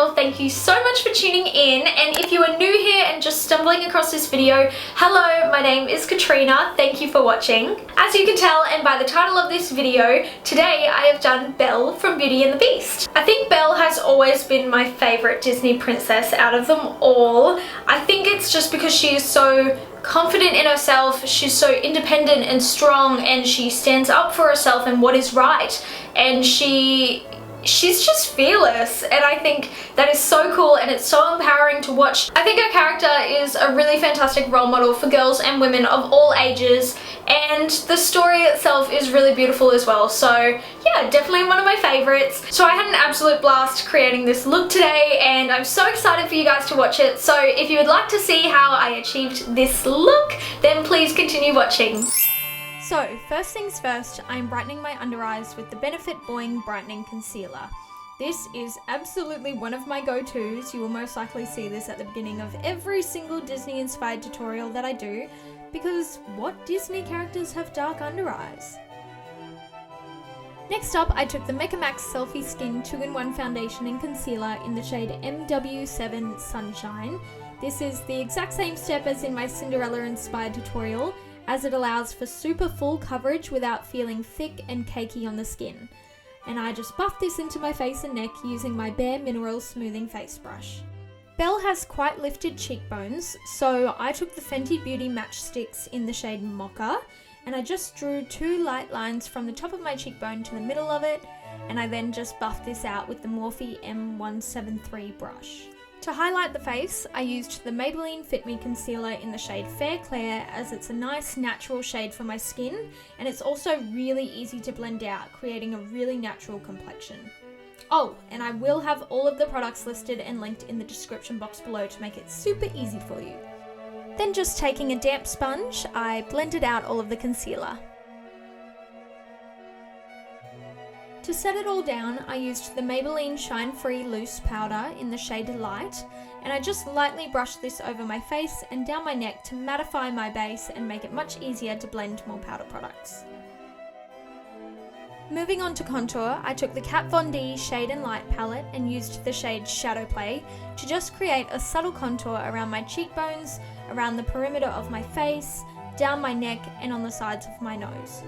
channel. Thank you so much for tuning in, and if you are new here and just stumbling across this video, hello, my name is Katrina. Thank you for watching. As you can tell, and by the title of this video, today I have done Belle from Beauty and the Beast. I think Belle has always been my favorite Disney princess out of them all. I think it's just because she is so confident in herself, she's so independent and strong, and she stands up for herself and what is right, and she's just fearless, and I think that is so cool and it's so empowering to watch. I think her character is a really fantastic role model for girls and women of all ages, and the story itself is really beautiful as well. So yeah, definitely one of my favorites. So I had an absolute blast creating this look today, and I'm so excited for you guys to watch it. So if you would like to see how I achieved this look, then please continue watching. So, first things first, I'm brightening my under eyes with the Benefit Boing Brightening Concealer. This is absolutely one of my go-tos. You will most likely see this at the beginning of every single Disney-inspired tutorial that I do, because what Disney characters have dark under eyes? Next up, I took the Mecca Max Selfie Skin 2-in-1 Foundation and Concealer in the shade MW7 Sunshine. This is the exact same step as in my Cinderella-inspired tutorial, as it allows for super full coverage without feeling thick and cakey on the skin. And I just buffed this into my face and neck using my Bare Minerals Smoothing Face Brush. Belle has quite lifted cheekbones, so I took the Fenty Beauty Matchsticks in the shade Mocha, and I just drew two light lines from the top of my cheekbone to the middle of it, and I then just buffed this out with the Morphe M173 brush. To highlight the face, I used the Maybelline Fit Me Concealer in the shade Fair Claire, as it's a nice natural shade for my skin, and it's also really easy to blend out, creating a really natural complexion. Oh, and I will have all of the products listed and linked in the description box below to make it super easy for you. Then just taking a damp sponge, I blended out all of the concealer. To set it all down, I used the Maybelline Shine Free Loose Powder in the shade Light, and I just lightly brushed this over my face and down my neck to mattify my base and make it much easier to blend more powder products. Moving on to contour, I took the Kat Von D Shade and Light palette and used the shade Shadow Play to just create a subtle contour around my cheekbones, around the perimeter of my face, down my neck, and on the sides of my nose.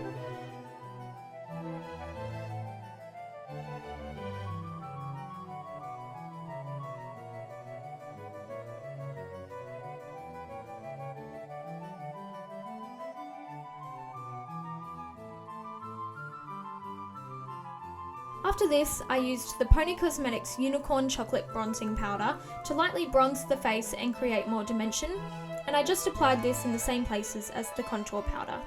After this, I used the Pony Cosmetics Unicorn Chocolate Bronzing Powder to lightly bronze the face and create more dimension, and I just applied this in the same places as the contour powder.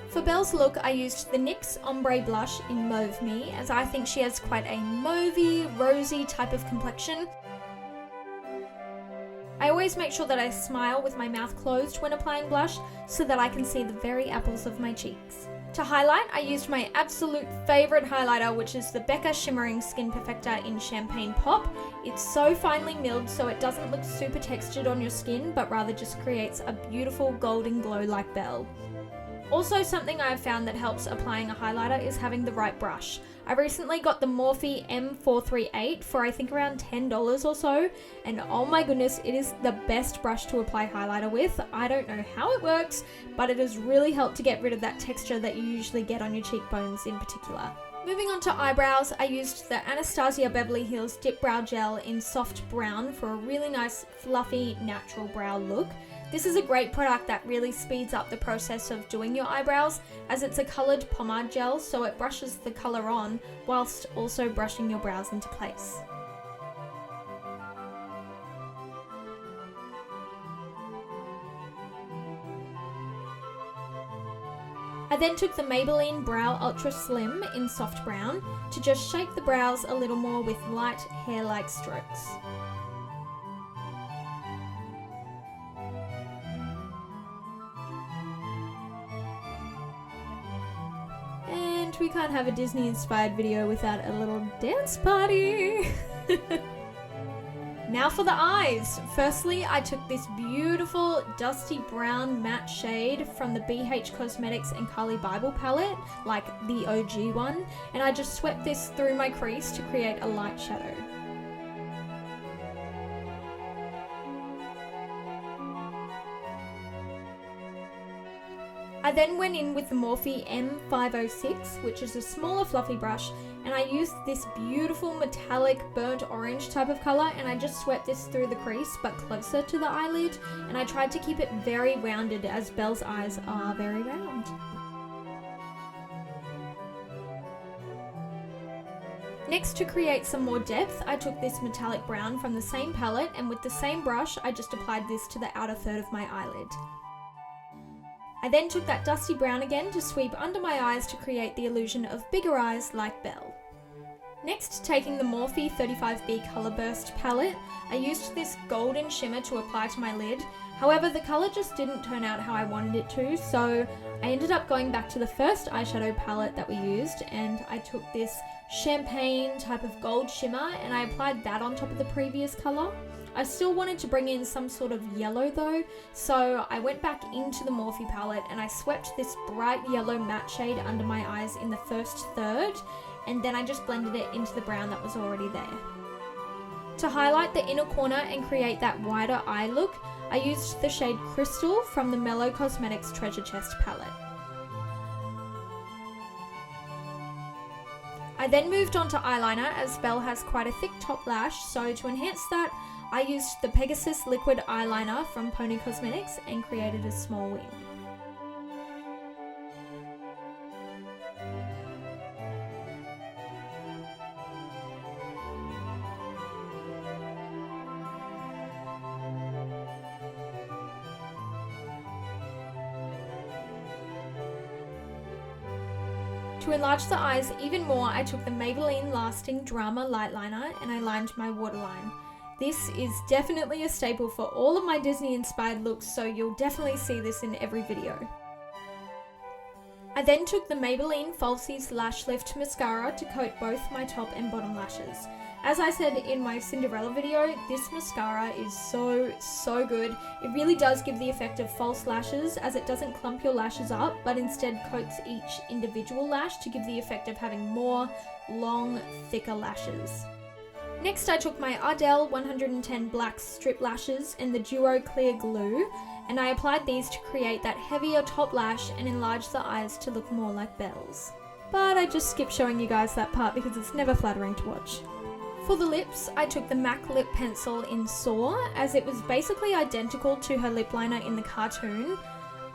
For Belle's look, I used the NYX Ombre blush in Mauve Me, as I think she has quite a mauvey, rosy type of complexion. I always make sure that I smile with my mouth closed when applying blush, so that I can see the very apples of my cheeks. To highlight, I used my absolute favourite highlighter, which is the Becca Shimmering Skin Perfector in Champagne Pop. It's so finely milled so it doesn't look super textured on your skin, but rather just creates a beautiful golden glow like Belle. Also, something I have found that helps applying a highlighter is having the right brush. I recently got the Morphe M438 for I think around $10 or so, and oh my goodness, it is the best brush to apply highlighter with. I don't know how it works, but it has really helped to get rid of that texture that you usually get on your cheekbones in particular. Moving on to eyebrows, I used the Anastasia Beverly Hills Dip Brow Gel in Soft Brown for a really nice, fluffy, natural brow look. This is a great product that really speeds up the process of doing your eyebrows, as it's a coloured pomade gel, so it brushes the colour on whilst also brushing your brows into place. I then took the Maybelline Brow Ultra Slim in Soft Brown to just shape the brows a little more with light hair-like strokes. We can't have a Disney-inspired video without a little dance party! Now for the eyes. Firstly, I took this beautiful dusty brown matte shade from the BH Cosmetics and Carli Bybel palette, like the OG one, and I just swept this through my crease to create a light shadow. I then went in with the Morphe M506, which is a smaller fluffy brush, and I used this beautiful metallic burnt orange type of colour, and I just swept this through the crease but closer to the eyelid, and I tried to keep it very rounded as Belle's eyes are very round. Next, to create some more depth, I took this metallic brown from the same palette, and with the same brush I just applied this to the outer third of my eyelid. I then took that dusty brown again to sweep under my eyes to create the illusion of bigger eyes like Belle. Next, taking the Morphe 35B Colour Burst palette, I used this golden shimmer to apply to my lid. However, the colour just didn't turn out how I wanted it to, so I ended up going back to the first eyeshadow palette that we used, and I took this champagne type of gold shimmer and I applied that on top of the previous colour. I still wanted to bring in some sort of yellow though, so I went back into the Morphe palette and I swept this bright yellow matte shade under my eyes in the first third, and then I just blended it into the brown that was already there. To highlight the inner corner and create that wider eye look, I used the shade Crystal from the Mellow Cosmetics Treasure Chest palette. I then moved on to eyeliner as Belle has quite a thick top lash, so to enhance that, I used the Pegasus liquid eyeliner from Pony Cosmetics and created a small wing. To enlarge the eyes even more, I took the Maybelline Lasting Drama Light Liner and I lined my waterline. This is definitely a staple for all of my Disney-inspired looks, so you'll definitely see this in every video. I then took the Maybelline Falsies Lash Lift Mascara to coat both my top and bottom lashes. As I said in my Cinderella video, this mascara is so good. It really does give the effect of false lashes, as it doesn't clump your lashes up, but instead coats each individual lash to give the effect of having more long, thicker lashes. Next, I took my Ardell 110 Black Strip Lashes and the Duo Clear Glue, and I applied these to create that heavier top lash and enlarge the eyes to look more like Belle's. But I just skipped showing you guys that part because it's never flattering to watch. For the lips, I took the MAC Lip Pencil in Soar, as it was basically identical to her lip liner in the cartoon.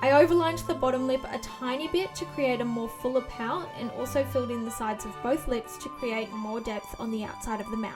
I overlined the bottom lip a tiny bit to create a more fuller pout, and also filled in the sides of both lips to create more depth on the outside of the mouth.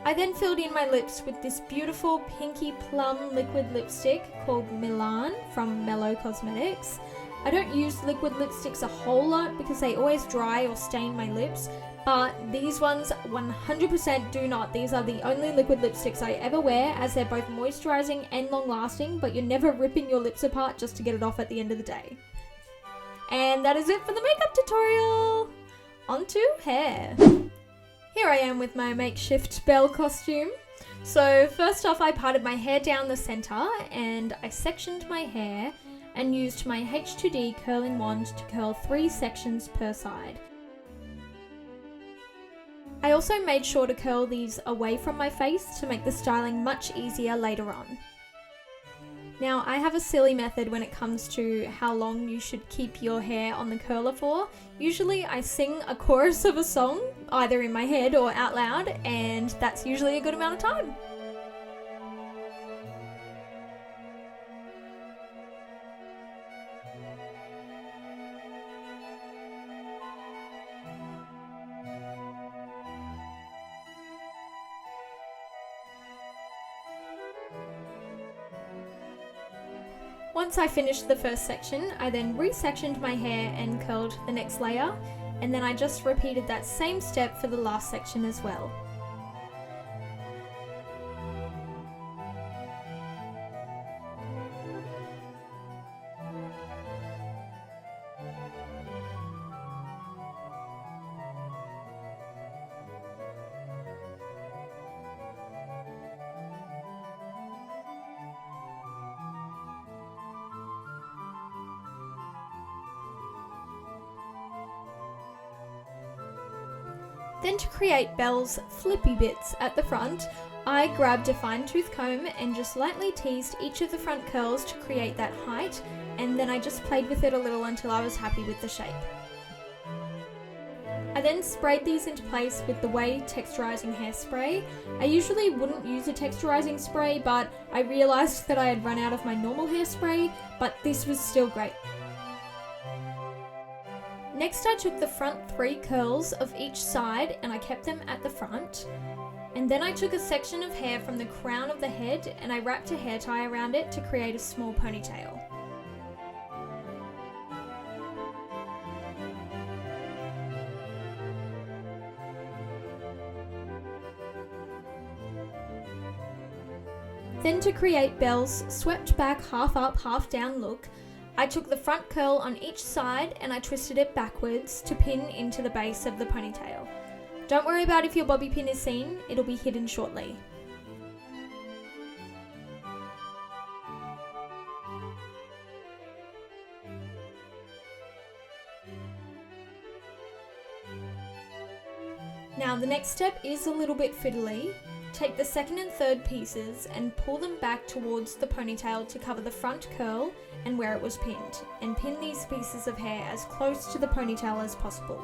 I then filled in my lips with this beautiful pinky plum liquid lipstick called Milan from Mellow Cosmetics. I don't use liquid lipsticks a whole lot because they always dry or stain my lips, but these ones 100% do not. These are the only liquid lipsticks I ever wear, as they're both moisturizing and long lasting, but you're never ripping your lips apart just to get it off at the end of the day. And that is it for the makeup tutorial! On to hair. Here I am with my makeshift Belle costume. So first off, I parted my hair down the center and I sectioned my hair and used my H2D curling wand to curl 3 sections per side. I also made sure to curl these away from my face to make the styling much easier later on. Now, I have a silly method when it comes to how long you should keep your hair on the curler for. Usually I sing a chorus of a song, either in my head or out loud, and that's usually a good amount of time. Once I finished the first section, I then re-sectioned my hair and curled the next layer, and then I just repeated that same step for the last section as well. Then to create Belle's flippy bits at the front, I grabbed a fine tooth comb and just lightly teased each of the front curls to create that height, and then I just played with it a little until I was happy with the shape. I then sprayed these into place with the Way texturizing hairspray. I usually wouldn't use a texturizing spray, but I realised that I had run out of my normal hairspray, but this was still great. Next I took the front 3 curls of each side and I kept them at the front. And then I took a section of hair from the crown of the head and I wrapped a hair tie around it to create a small ponytail. Then to create Belle's swept back half up half down look, I took the front curl on each side and I twisted it backwards to pin into the base of the ponytail. Don't worry about if your bobby pin is seen, it'll be hidden shortly. Now the next step is a little bit fiddly. Take the second and third pieces and pull them back towards the ponytail to cover the front curl and where it was pinned, and pin these pieces of hair as close to the ponytail as possible.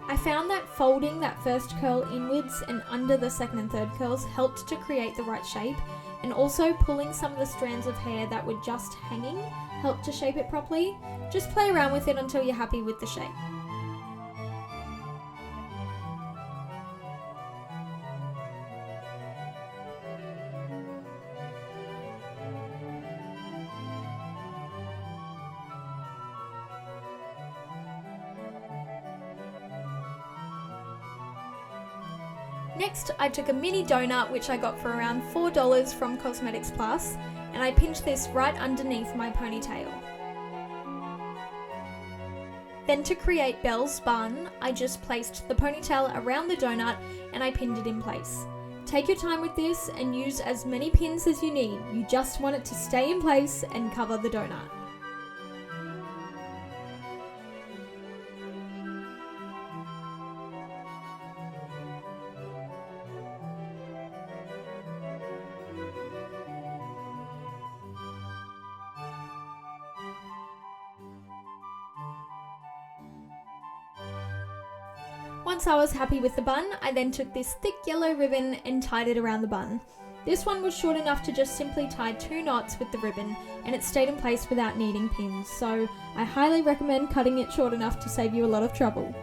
I found that folding that first curl inwards and under the second and third curls helped to create the right shape, and also pulling some of the strands of hair that were just hanging helped to shape it properly. Just play around with it until you're happy with the shape. Next, I took a mini donut which I got for around $4 from Cosmetics Plus, and I pinned this right underneath my ponytail. Then to create Belle's bun, I just placed the ponytail around the donut and I pinned it in place. Take your time with this and use as many pins as you need, you just want it to stay in place and cover the donut. Once I was happy with the bun, I then took this thick yellow ribbon and tied it around the bun. This one was short enough to just simply tie 2 knots with the ribbon, and it stayed in place without needing pins, so I highly recommend cutting it short enough to save you a lot of trouble.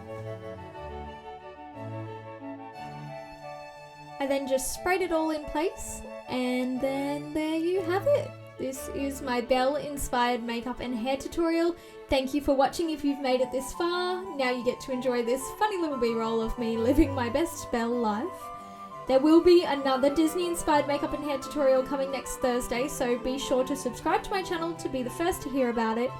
I then just sprayed it all in place, and then there you have it. This is my Belle inspired makeup and hair tutorial. Thank you for watching if you've made it this far. Now you get to enjoy this funny little b-roll of me living my best Belle life. There will be another Disney inspired makeup and hair tutorial coming next Thursday, so be sure to subscribe to my channel to be the first to hear about it.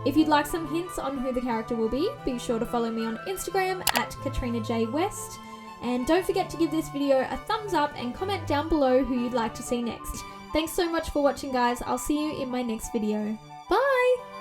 If you'd like some hints on who the character will be sure to follow me on Instagram at KatrinaJWest. And don't forget to give this video a thumbs up and comment down below who you'd like to see next. Thanks so much for watching, guys. I'll see you in my next video. Bye!